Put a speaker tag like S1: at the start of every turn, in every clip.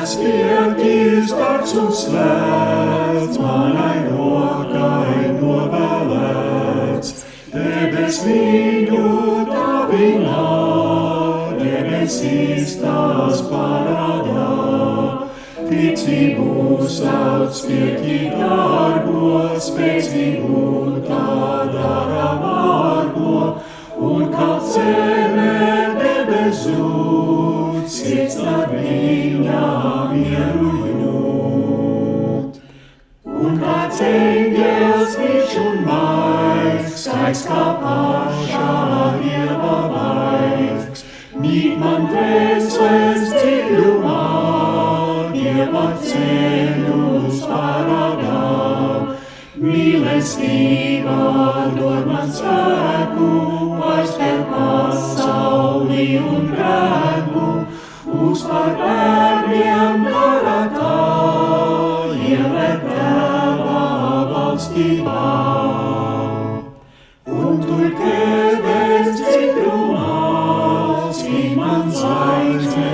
S1: Spiekīs darbs un svēts, manai rokai novēlēts. Debes viņu tavinā, debesīs tās parādā. Ticību sauc spiekī dārgo, spēcīgu tā dara vārgo, un kā zeme debesu, sirds tad viņa mieru jūt. Un kāds eņģelis viņš un maigs, skaists kā pašā Dieva vaigs, mīt man dvēseles dziļumā, Dieva ceļus parādā. Mīlestība dod man spēku, aizpēr pasauli un grēku, uzpār bērniem dara tā, ieved Tēva valstībā. Un tur debes dziļumā, spīd man zvaigzne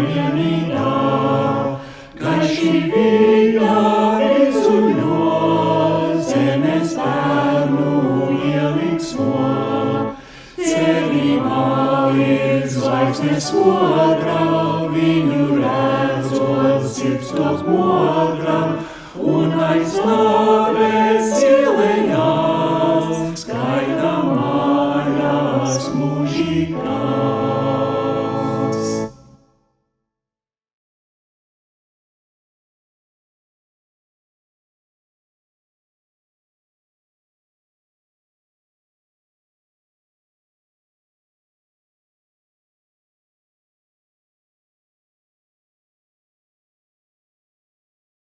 S1: vienīgā, gaiši viņa izzuļo, zemes bērnu ieliksmo. Cerībā ir zvaigznes otrā, viņu redzot sirds top modra, un aiz lāvē